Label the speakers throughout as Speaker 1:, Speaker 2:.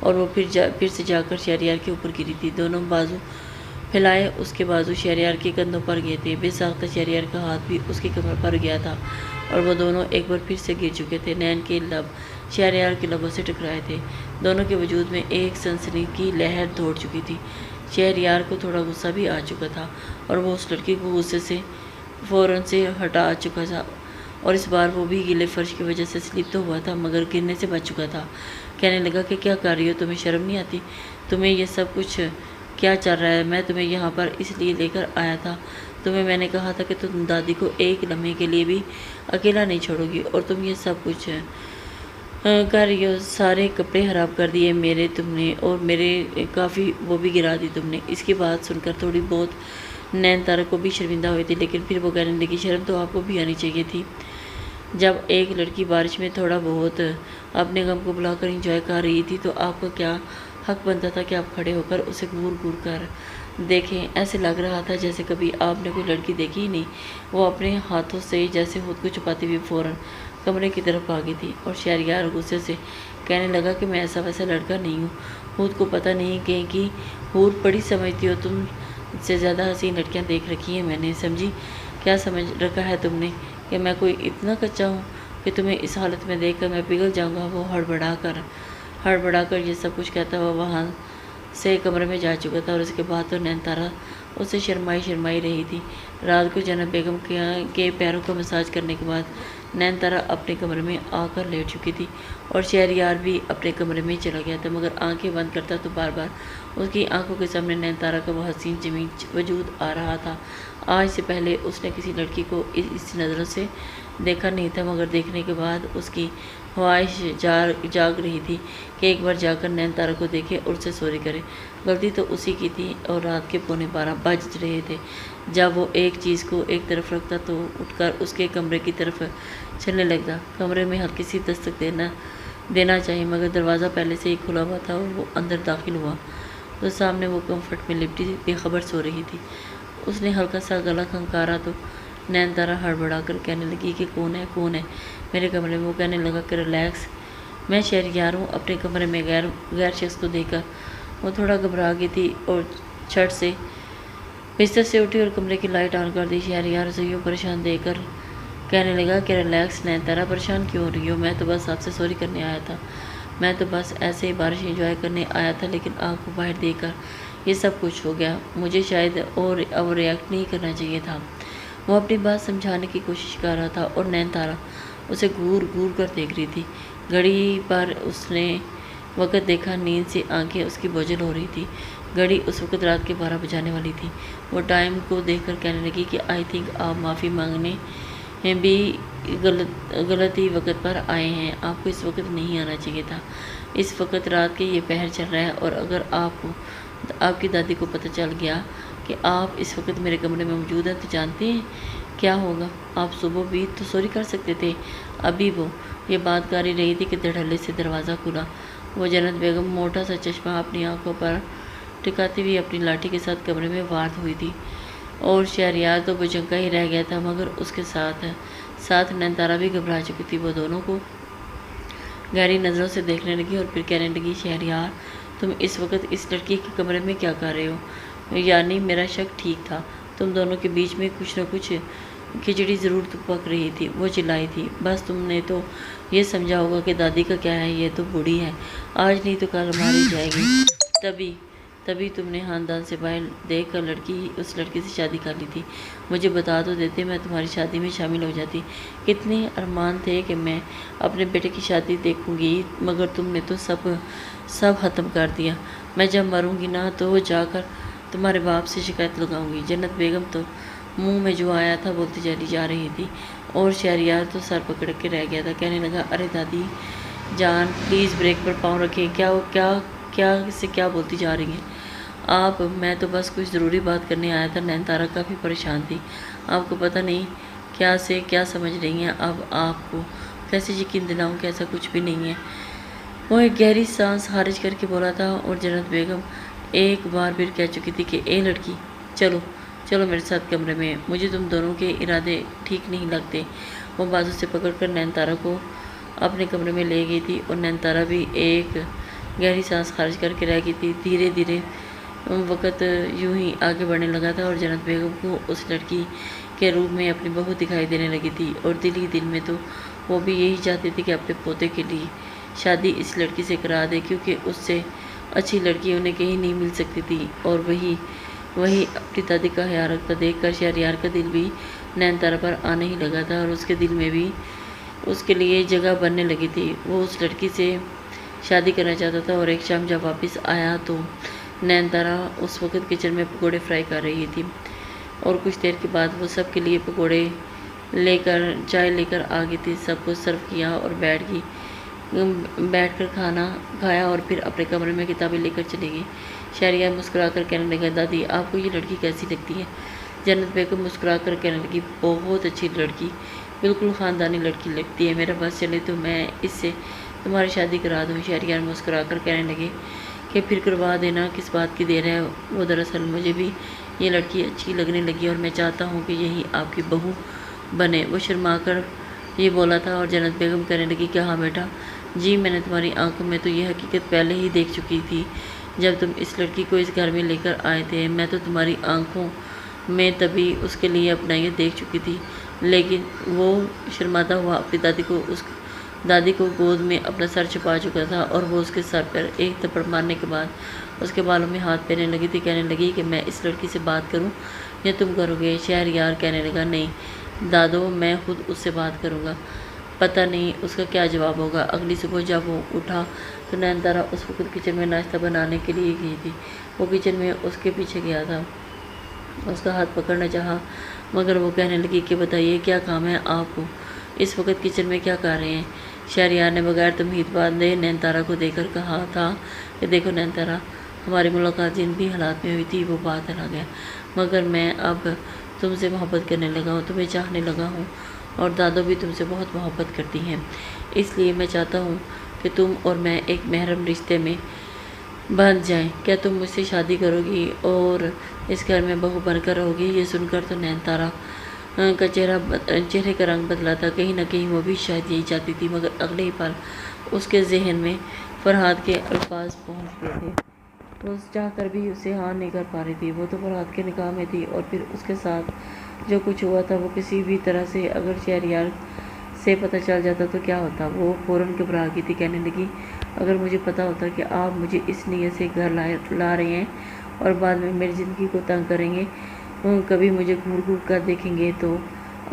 Speaker 1: اور وہ پھر سے جا کر شہریار کے اوپر گری تھی۔ دونوں بازو پھیلائے اس کے بازو شہریار کے کندھوں پر گئے تھے۔ بے ساختہ شہریار کا ہاتھ بھی اس کی کمر پر گیا تھا اور وہ دونوں ایک بار پھر سے گر چکے تھے۔ نین کے لب شہریار کے لبوں سے ٹکرائے تھے۔ دونوں کے وجود میں ایک سنسنی کی لہر دوڑ چکی تھی۔ شہریار کو تھوڑا غصہ بھی آ چکا تھا اور وہ اس لڑکی کو غصے سے فوراً سے ہٹا چکا تھا، اور اس بار وہ بھی گیلے فرش کی وجہ سے سلپ تو ہوا تھا مگر گرنے سے بچ چکا تھا۔ کہنے لگا کہ کیا کر رہی ہو، تمہیں شرم نہیں آتی؟ تمہیں یہ سب کچھ کیا چل رہا ہے؟ میں تمہیں یہاں پر اس لیے لے کر آیا تھا، تمہیں میں نے کہا تھا کہ تم دادی کو ایک لمحے کے لیے بھی اکیلا نہیں چھوڑو گی، اور تم یہ سب کچھ کر رہی ہو۔ سارے کپڑے خراب کر دیے میرے تم نے، اور میرے کافی وہ بھی گرا دی تم نے۔ اس کی بات سن کر تھوڑی بہت نین تارا کو بھی شرمندہ ہوئی تھی، لیکن پھر وہ کہنے لگی شرم تو آپ کو بھی آنی چاہیے تھی۔ جب ایک لڑکی بارش میں تھوڑا بہت اپنے غم کو بلا کر انجوائے کر رہی تھی تو آپ کا کیا حق بنتا تھا کہ آپ کھڑے ہو کر اسے گور گور کر دیکھیں؟ ایسے لگ رہا تھا جیسے کبھی آپ نے کوئی لڑکی دیکھی ہی نہیں۔ وہ اپنے ہاتھوں سے جیسے خود کو چھپاتی ہوئی فوراً کمرے کی طرف بھاگی تھی، اور شہریار غصے سے کہنے لگا کہ میں ایسا ویسا لڑکا نہیں ہوں، خود کو پتہ نہیں کہ حور پڑی سمجھتی ہو، تم سے زیادہ حسین لڑکیاں دیکھ رکھی ہیں میں نے، سمجھی؟ کیا سمجھ رکھا ہے تم نے کہ میں کوئی اتنا کچا ہوں کہ تمہیں اس حالت میں دیکھ کر میں پگھل جاؤں گا؟ وہ ہڑبڑا کر یہ سب کچھ کہتا ہوا وہاں سے کمرے میں جا چکا تھا، اور اس کے بعد تو نین تارا اسے شرمائی رہی تھی۔ رات کو جناب بیگم کے پیروں کو مساج کرنے کے بعد نین تارا اپنے کمرے میں آ کر لیٹ چکی تھی، اور شہریار بھی اپنے کمرے میں چلا گیا تھا، مگر آنکھیں بند کرتا تو بار بار اس کی آنکھوں کے سامنے نین تارا کا وہ حسین جمیل وجود آ رہا تھا۔ آج سے پہلے اس نے کسی لڑکی کو اس نظروں سے دیکھا نہیں تھا، مگر دیکھنے کے بعد اس کی خواہش جاگ رہی تھی کہ ایک بار جا کر نین تارا کو دیکھے اور اسے سوری کرے۔ غلطی تو اسی کی تھی، اور رات کے 11:15 بج رہے تھے جب وہ ایک چیز کو ایک طرف رکھتا تو اٹھ کر اس کے کمرے کی طرف چلنے لگتا۔ کمرے میں ہلکی سی دستک دینا چاہیے، مگر دروازہ پہلے سے ہی کھلا ہوا تھا، اور وہ اندر داخل ہوا تو سامنے وہ کمفرٹ میں لپٹی بے خبر سو رہی تھی۔ اس نے ہلکا سا گلا کھنکارا تو نین تارا ہڑبڑا کر کہنے لگی کہ کون ہے میرے کمرے میں؟ وہ کہنے لگا کہ ریلیکس، میں شہریار ہوں۔ اپنے کمرے میں غیر شخص کو دیکھ کر وہ تھوڑا گھبرا گئی تھی اور چھٹ سے بستر سے اٹھی اور کمرے کی لائٹ آن کر دی۔ شہریار اسے یوں پریشان دیکھ کر کہنے لگا کہ ریلیکس نین تارا، پریشان کیوں ہو رہی ہو؟ میں تو بس آپ سے سوری کرنے آیا تھا، میں تو بس ایسے ہی بارش انجوائے کرنے آیا تھا، لیکن آپ کو باہر دیکھ کر یہ سب کچھ ہو گیا، مجھے شاید اور ریئیکٹ نہیں کرنا چاہیے تھا۔ وہ اپنی بات سمجھانے کی کوشش کر رہا تھا، اور نین تارا اسے گور گور کر دیکھ رہی تھی۔ گھڑی پر اس نے وقت دیکھا، نیند سے آنکھیں اس کی بوجھل ہو رہی تھی۔ گھڑی اس وقت رات کے 12 بجانے والی تھی۔ وہ ٹائم کو دیکھ کر کہنے لگی کہ آئی تھنک آپ معافی مانگنے بھی غلطی وقت پر آئے ہیں، آپ کو اس وقت نہیں آنا چاہیے تھا۔ اس وقت رات کے یہ پہر چل رہا ہے، اور اگر آپ کی دادی کو پتہ چل گیا کہ آپ اس وقت میرے کمرے میں موجود ہیں تو جانتے ہیں کیا ہوگا؟ آپ صبح بھی تو سوری کر سکتے تھے۔ ابھی وہ یہ بات کر ہی رہی تھی کہ دھڑلے سے دروازہ کھلا۔ وہ جنت بیگم موٹا سا چشمہ اپنی آنکھوں پر ٹکاتی ہوئی اپنی لاٹھی کے ساتھ کمرے میں وارد ہوئی تھی، اور شہریار تو بجنکا ہی رہ گیا تھا، مگر اس کے ساتھ نین تارا بھی گھبرا چکی تھی۔ وہ دونوں کو گہری نظروں سے دیکھنے لگی اور پھر کہنے لگی شہریار، تم اس وقت اس لڑکی کے کمرے میں کیا کر رہے ہو؟ یعنی میرا شک ٹھیک تھا، تم دونوں کے بیچ میں کچھ نہ کچھ کھچڑی ضرور پک رہی تھی۔ وہ چلائی تھی، بس تم نے تو یہ سمجھا ہوگا کہ دادی کا کیا ہے، یہ تو بوڑھی ہے، آج نہیں تو کل ماری جائے گی۔ تبھی تم نے خاندان سے باہر دیکھ کر اس لڑکی سے شادی کر لی تھی۔ مجھے بتا تو دیتے، میں تمہاری شادی میں شامل ہو جاتی۔ کتنے ارمان تھے کہ میں اپنے بیٹے کی شادی دیکھوں گی، مگر تم نے تو سب ختم کر دیا۔ میں جب مروں گی نا تو جا کر تمہارے باپ سے شکایت لگاؤں گی۔ جنت بیگم تو منہ میں جو آیا تھا بولتی چلی جا رہی تھی، اور شہریار تو سر پکڑ کے رہ گیا تھا۔ کہنے لگا ارے دادی جان پلیز بریک پر پاؤں رکھیں، کیا بولتی جا رہی ہیں آپ؟ میں تو بس کچھ ضروری بات کرنے آیا تھا۔ نین تارا کافی پریشان تھی۔ آپ کو پتہ نہیں کیا سے کیا سمجھ رہی ہیں، اب آپ کو کیسے یقین دلاؤں کہ ایسا کچھ بھی نہیں ہے؟ وہ ایک گہری سانس خارج کر کے بولا تھا، اور جنت بیگم ایک بار پھر کہہ چکی تھی کہ اے لڑکی چلو میرے ساتھ کمرے میں، مجھے تم دونوں کے ارادے ٹھیک نہیں لگتے۔ وہ بازو سے پکڑ کر نین تارا کو اپنے کمرے میں لے گئی تھی، اور نین تارا بھی ایک گہری سانس خارج کر کے رہ گئی تھی۔ دھیرے دھیرے وقت یوں ہی آگے بڑھنے لگا تھا اور جنت بیگم کو اس لڑکی کے روپ میں اپنی بہو دکھائی دینے لگی تھی، اور دل ہی دل میں تو وہ بھی یہی چاہتی تھی کہ اپنے پوتے کے لیے شادی اس لڑکی سے کرا دے، کیونکہ اس سے اچھی لڑکی انہیں کہیں نہیں مل سکتی تھی۔ اور وہی اپنی دادی کا خیال رکھتا دیکھ کر شہریار کا دل بھی نین تارا پر آنے ہی لگا تھا، اور اس کے دل میں بھی اس کے لیے جگہ بننے لگی تھی۔ وہ اس لڑکی سے شادی کرنا چاہتا تھا، اور ایک شام جب واپس آیا تو نین تارا اس وقت کچن میں پکوڑے فرائی کر رہی تھی، اور کچھ دیر کے بعد وہ سب کے لیے پکوڑے چائے لے کر آ گئی تھی۔ سب کو سرو کیا اور بیٹھ کر کھانا کھایا، اور پھر اپنے کمرے میں کتابیں لے کر چلی گئی۔ شہریار مسکرا کر کہنے لگا، دادی آپ کو یہ لڑکی کیسی لگتی ہے؟ جنت بیگم مسکرا کر کہنے لگی، بہت اچھی لڑکی، بالکل خاندانی لڑکی لگتی ہے، میرا بس چلے تو میں اس سے تمہاری شادی کرا دوں۔ شہریار مسکرا کر کہنے لگے کہ پھر کروا دینا، کس بات کی دیر ہے؟ وہ دراصل مجھے بھی یہ لڑکی اچھی لگنے لگی، اور میں چاہتا ہوں کہ یہی آپ کی بہو بنے۔ وہ شرما کر یہ بولا تھا، اور جنت بیگم کہنے لگی، کہ ہاں بیٹا جی، میں نے تمہاری آنکھوں میں تو یہ حقیقت پہلے ہی دیکھ چکی تھی جب تم اس لڑکی کو اس گھر میں لے کر آئے تھے۔ میں تو تمہاری آنکھوں میں تبھی اس کے لیے اپنائیت دیکھ چکی تھی۔ لیکن وہ شرماتا ہوا اپنی دادی کو گود میں اپنا سر چھپا چکا تھا، اور وہ اس کے سر پر ایک تھپڑ مارنے کے بعد اس کے بالوں میں ہاتھ پھیرنے لگی تھی۔ کہنے لگی کہ میں اس لڑکی سے بات کروں یا تم کرو گے؟ شہریار کہنے لگا، نہیں دادو، میں خود اس سے بات کروں گا، پتہ نہیں اس کا کیا جواب ہوگا۔ اگلی صبح جب وہ اٹھا تو نین تارا اس وقت کچن میں ناشتہ بنانے کے لیے گئی تھی۔ وہ کچن میں اس کے پیچھے گیا تھا، اس کا ہاتھ پکڑنا چاہا، مگر وہ کہنے لگی کہ بتائیے کیا کام ہے آپ کو؟ اس وقت کچن میں کیا کر رہے ہیں؟ شہریار نے بغیر تمہید باندھے نین تارا کو دیکھ کر کہا تھا کہ دیکھو نین تارا، ہماری ملاقات جن بھی حالات میں ہوئی تھی وہ بات الگ ہے، مگر میں اب تم سے محبت کرنے لگا ہوں، تمہیں چاہنے لگا ہوں، اور دادو بھی تم سے بہت محبت کرتی ہیں، اس لیے میں چاہتا ہوں کہ تم اور میں ایک محرم رشتے میں بندھ جائیں۔ کیا تم مجھ سے شادی کرو گی اور اس گھر میں بہو بن کر رہو گی؟ یہ سن کر تو نین تارا کا چہرے کا رنگ بدلا تھا، کہیں نہ کہیں وہ بھی شاید یہی چاہتی تھی، مگر اگلے ہی پل اس کے ذہن میں فرحاد کے الفاظ پہنچ گئے تھے۔ وہ چاہ کر بھی اسے ہاں نہیں کر پا رہی تھی، وہ تو فرحاد کے نکاح میں تھی، اور پھر اس کے ساتھ جو کچھ ہوا تھا وہ کسی بھی طرح سے اگر شہریار سے پتہ چل جاتا تو کیا ہوتا؟ وہ فوراً گھبرا گئی تھی، کہنے لگی، اگر مجھے پتہ ہوتا کہ آپ مجھے اس نیت سے گھر لا رہے ہیں اور بعد میں میری زندگی کو تنگ کریں گے، کبھی مجھے گھور گھور کر دیکھیں گے تو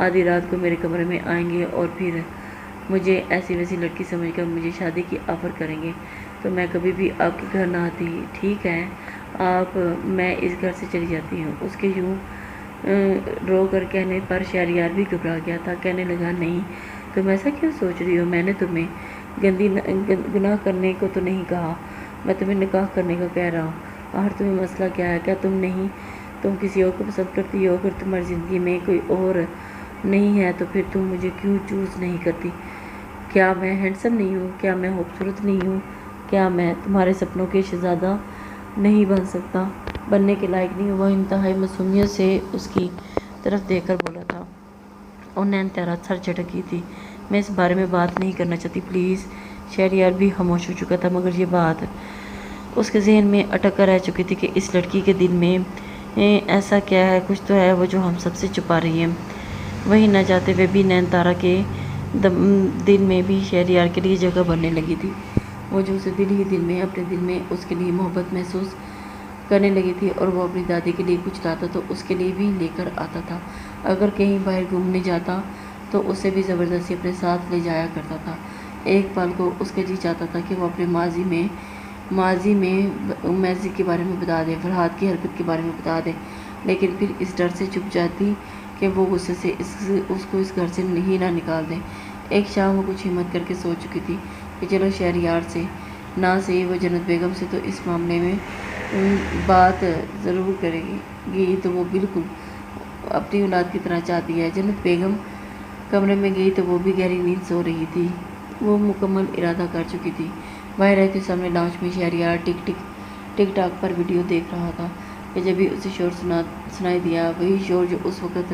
Speaker 1: آدھی رات کو میرے کمرے میں آئیں گے اور پھر مجھے ایسی ویسی لڑکی سمجھ کر مجھے شادی کی آفر کریں گے، تو میں کبھی بھی آپ کے گھر نہ آتی۔ ٹھیک ہے میں اس گھر سے چلی جاتی ہوں۔ اس کے یوں رو کر کہنے پر شہریار بھی گھبرا گیا تھا، کہنے لگا، نہیں تم ایسا کیوں سوچ رہی ہو؟ میں نے تمہیں گناہ کرنے کو تو نہیں کہا، میں تمہیں نکاح کرنے کا کہہ رہا ہوں۔ آخر تمہیں مسئلہ کیا ہے؟ کیا تم کسی اور کو پسند کرتی ہو؟ اگر تمہاری زندگی میں کوئی اور نہیں ہے تو پھر تم مجھے کیوں چوز نہیں کرتی؟ کیا میں ہینڈسم نہیں ہوں؟ کیا میں خوبصورت نہیں ہوں؟ کیا میں تمہارے سپنوں کے شہزادہ نہیں بن سکتا، بننے کے لائق نہیں ہوں؟ وہ انتہائی معصومیت سے اس کی طرف دیکھ کر بولا تھا، اور نین تارا سر جھٹکی تھی، میں اس بارے میں بات نہیں کرنا چاہتی، پلیز۔ شہریار بھی خاموش ہو چکا تھا، مگر یہ بات اس کے ذہن میں اٹک کر رہ چکی تھی کہ اس لڑکی کے دل میں ایسا کیا ہے، کچھ تو ہے وہ جو ہم سب سے چھپا رہی ہے۔ وہی نہ چاہتے ہوئے بھی نین تارا کے دل میں بھی شہریار کے لیے جگہ بننے لگی تھی، وہ جو اسے دل ہی دل میں اپنے دل میں اس کے لیے محبت محسوس کرنے لگی تھی، اور وہ اپنی دادی کے لیے کچھ لاتا تو اس کے لیے بھی لے کر آتا تھا، اگر کہیں باہر گھومنے جاتا تو اسے بھی زبردستی اپنے ساتھ لے جایا کرتا تھا۔ ایک پل کو اس کا جی چاہتا تھا کہ وہ اپنے ماضی کے بارے میں بتا دے، فرحاد کی حرکت کے بارے میں بتا دے، لیکن پھر اس ڈر سے چھپ جاتی کہ وہ غصے سے اس کو اس گھر سے ہی نہ نکال دے۔ ایک شام وہ کچھ ہمت کر کے سوچ چکی تھی کہ چلو شہریار سے نہ صحیح وہ جنت بیگم سے تو اس معاملے میں بات ضرور کرے گی، تو وہ بالکل اپنی اولاد کی طرح چاہتی ہے۔ جنت بیگم کمرے میں گئی تو وہ بھی گہری نیند سو رہی تھی، وہ مکمل ارادہ کر چکی تھی۔ باہر رہتے سامنے لاؤنج میں شہریار ٹک ٹاک پر ویڈیو دیکھ رہا تھا کہ جبھی اسے شور سنائی دیا، وہی شور جو اس وقت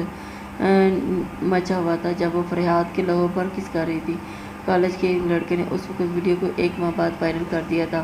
Speaker 1: مچا ہوا تھا جب وہ فرحاد کے لہو پر کھسکا رہی تھی۔ کالج کے ایک لڑکے نے اس وقت ویڈیو کو 1 ماہ بعد وائرل کر دیا تھا،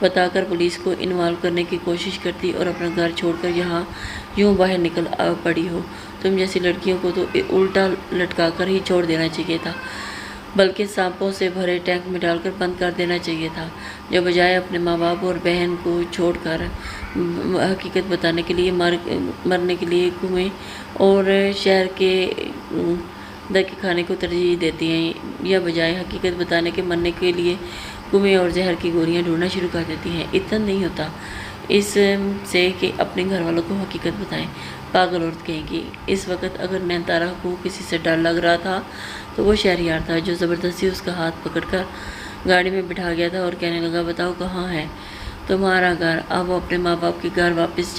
Speaker 1: بتا کر پولیس کو انوالو کرنے کی کوشش کرتی اور اپنا گھر چھوڑ کر یہاں یوں باہر نکل پڑی ہو۔ تم جیسی لڑکیوں کو تو الٹا لٹکا کر ہی چھوڑ دینا چاہیے تھا، بلکہ سانپوں سے بھرے ٹینک میں ڈال کر بند کر دینا چاہیے تھا، جو بجائے اپنے ماں باپ اور بہن کو چھوڑ کر حقیقت بتانے کے لیے مرنے کے لیے کنویں اور شہر کے دھکے کھانے کو ترجیح دیتی ہیں، یا بجائے حقیقت بتانے کے مرنے کے لیے کنویں اور زہر کی گولیاں ڈھونڈنا شروع کر دیتی ہیں۔ اتنا نہیں ہوتا اس سے کہ اپنے گھر والوں کو حقیقت بتائیں۔ پاگل عورت کہیں گی۔ اس وقت اگر نینتارا کو کسی سے ڈر لگ رہا تھا تو وہ شہریار تھا، جو زبردستی اس کا ہاتھ پکڑ کر گاڑی میں بٹھا گیا تھا اور کہنے لگا، بتاؤ کہاں ہے تمہارا گھر؟ اب وہ اپنے ماں باپ کے گھر واپس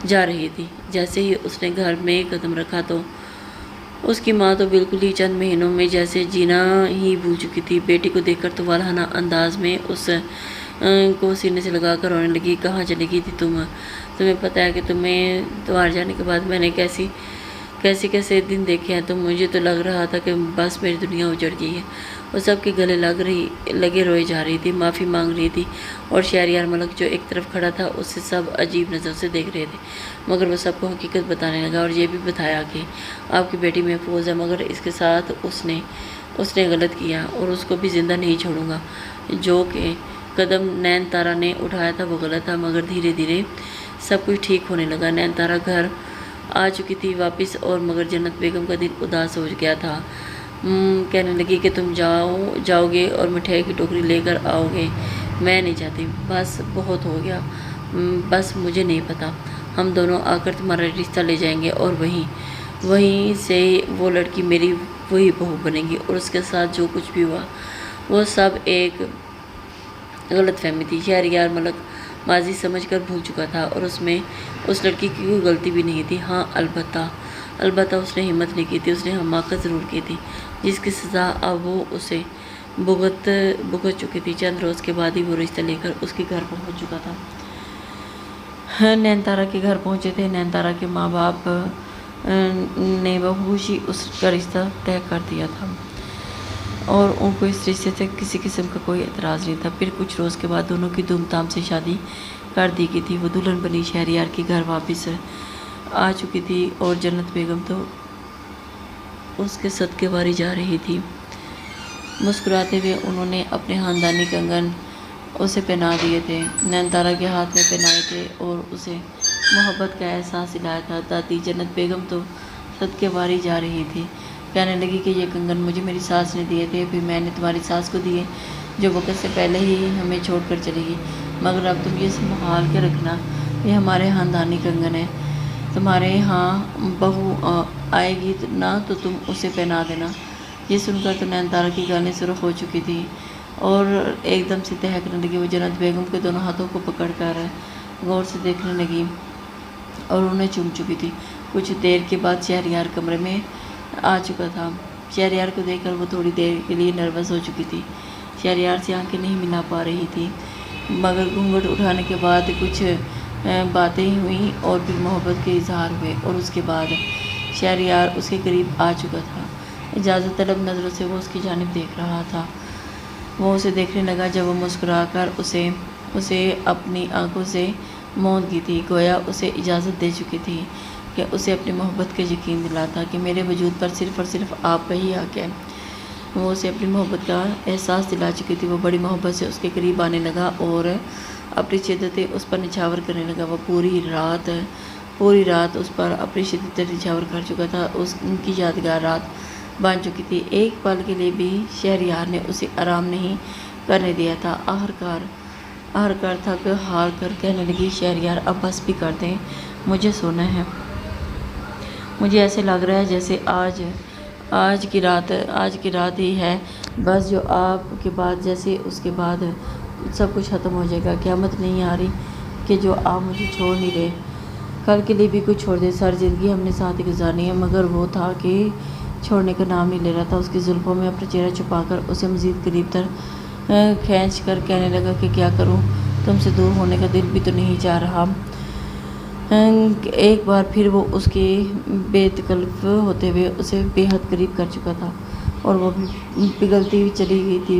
Speaker 1: جا رہی تھی۔ جیسے ہی اس نے گھر میں قدم رکھا تو اس کی ماں تو بالکل ہی چند مہینوں میں جیسے جینا ہی بھول چکی تھی۔ بیٹی کو دیکھ کر تو والہانہ انداز میں اس کو سینے سے لگا کر رونے لگی۔ کہاں چلی گئی تھی تمہیں پتہ ہے کہ تمہارے جانے کے بعد میں نے کیسے دن دیکھے ہیں؟ مجھے تو لگ رہا تھا کہ بس میری دنیا اجڑ گئی ہے۔ وہ سب کے گلے لگے روئے جا رہی تھی، معافی مانگ رہی تھی، اور شہریار ملک جو ایک طرف کھڑا تھا اسے سب عجیب نظر سے دیکھ رہے تھے۔ مگر وہ سب کو حقیقت بتانے لگا اور یہ بھی بتایا کہ آپ کی بیٹی محفوظ ہے، مگر اس کے ساتھ اس نے غلط کیا اور اس کو بھی زندہ نہیں چھوڑوں گا۔ جو کہ قدم نینتارا نے اٹھایا تھا وہ غلط تھا، مگر دھیرے دھیرے سب کچھ ٹھیک ہونے لگا۔ نینتارا گھر آ چکی تھی واپس، اور مگر جنت بیگم کا دل اداس ہو گیا تھا۔ کہنے لگی کہ تم جاؤ گے اور مٹھائی کی ٹوکری لے کر آؤ گے؟ میں نہیں چاہتی، بس بہت ہو گیا۔ بس مجھے نہیں پتا، ہم دونوں آ کر تمہارا رشتہ لے جائیں گے اور وہیں سے وہ لڑکی میری وہی بہو بنے گی، اور اس کے ساتھ جو کچھ بھی ہوا وہ سب ایک غلط فہمی تھی۔ شہریار ملک ماضی سمجھ کر بھول چکا تھا، اور اس میں اس لڑکی کی کوئی غلطی بھی نہیں تھی۔ ہاں البتہ اس نے ہمت نہیں کی تھی، اس نے حماقت ضرور کی تھی، جس کی سزا اب وہ اسے بھگت چکی تھی۔ چند روز کے بعد ہی وہ رشتہ لے کر اس کے گھر پہنچ چکا تھا۔ نینتارا کے گھر پہنچے تھے۔ نینتارا کے ماں باپ نے بخوشی اس کا رشتہ طے کر دیا تھا، اور ان کو اس رشتے سے کسی قسم کا کوئی اعتراض نہیں تھا۔ پھر کچھ روز کے بعد دونوں کی دھوم دھام سے شادی کر دی گئی تھی۔ وہ دلہن بنی شہریار کے گھر واپس آ چکی تھی، اور جنت بیگم تو اس کے صدقے واری جا رہی تھی۔ مسکراتے ہوئے انہوں نے اپنے خاندانی کنگن اسے پہنا دیے تھے، نینتارا کے ہاتھ میں پہنائے تھے اور اسے محبت کا احساس دلایا تھا۔ دادی جنت بیگم تو صدقے واری جا رہی تھی، کہنے لگی کہ یہ کنگن مجھے میری ساس نے دیے تھے، پھر میں نے تمہاری ساس کو دیے، جو وقت سے پہلے ہی ہمیں چھوڑ کر چلی گئی، مگر اب تم یہ سنبھال کے رکھنا، یہ ہمارے خاندانی کنگن ہے، تمہارے ہاں بہو آئے گی نا تو تم اسے پہنا دینا۔ یہ سن کر تو نینتارا کی گالیں سرخ ہو چکی تھی اور ایک دم سے دہکنے لگی۔ وہ جنت بیگم کے دونوں ہاتھوں کو پکڑ کر غور سے دیکھنے لگی اور انہیں چوم چکی تھی۔ کچھ دیر کے بعد شہریار کمرے میں آ چکا تھا۔ شہریار کو دیکھ کر وہ تھوڑی دیر کے لیے نروس ہو چکی تھی، شہریار سے آنکھیں نہیں ملا پا رہی تھی، مگر گھونگھٹ اٹھانے کے بعد کچھ باتیں ہوئیں اور پھر محبت کے اظہار ہوئے، اور اس کے بعد شہریار اس کے قریب آ چکا تھا۔ اجازت طلب نظروں سے وہ اس کی جانب دیکھ رہا تھا۔ وہ اسے دیکھنے لگا جب وہ مسکرا کر اسے اپنی آنکھوں سے موند کی تھی، گویا اسے اجازت دے چکی تھی کہ اسے اپنی محبت کا یقین دلاتا کہ میرے وجود پر صرف اور صرف آپ کا ہی حق ہے۔ وہ اسے اپنی محبت کا احساس دلا چکی تھی۔ وہ بڑی محبت سے اس کے قریب آنے لگا اور اپنی شدتیں اس پر نچھاور کرنے لگا۔ وہ پوری رات اس پر اپنی شدتیں نچھاور کر چکا تھا، ان کی یادگار رات بن چکی تھی۔ ایک پل کے لیے بھی شہریار نے اسے آرام نہیں کرنے دیا تھا۔ آخرکار تھک ہار کر کہنے لگی، شہریار اب بس بھی کر دیں، مجھے سونا ہے۔ مجھے ایسے لگ رہا ہے جیسے آج کی رات ہی ہے بس، جو آپ کے بعد جیسے اس کے بعد سب کچھ ختم ہو جائے گا۔ قیامت نہیں آ رہی کہ جو آپ مجھے چھوڑ نہیں رہے، کل کے لیے بھی کچھ چھوڑ دے، ساری زندگی ہم نے ساتھ ہی گزارنی ہے۔ مگر وہ تھا کہ چھوڑنے کا نام نہیں لے رہا تھا۔ اس کی زلفوں میں اپنا چہرہ چھپا کر اسے مزید قریب تر کھینچ کر کہنے لگا کہ کیا کروں، تم سے دور ہونے کا دل بھی تو نہیں چاہ رہا۔ ایک بار پھر وہ اس کے بے تکلف ہوتے ہوئے اسے بے حد قریب کر چکا تھا، اور وہ بھی پگھلتی ہوئی چلی گئی تھی۔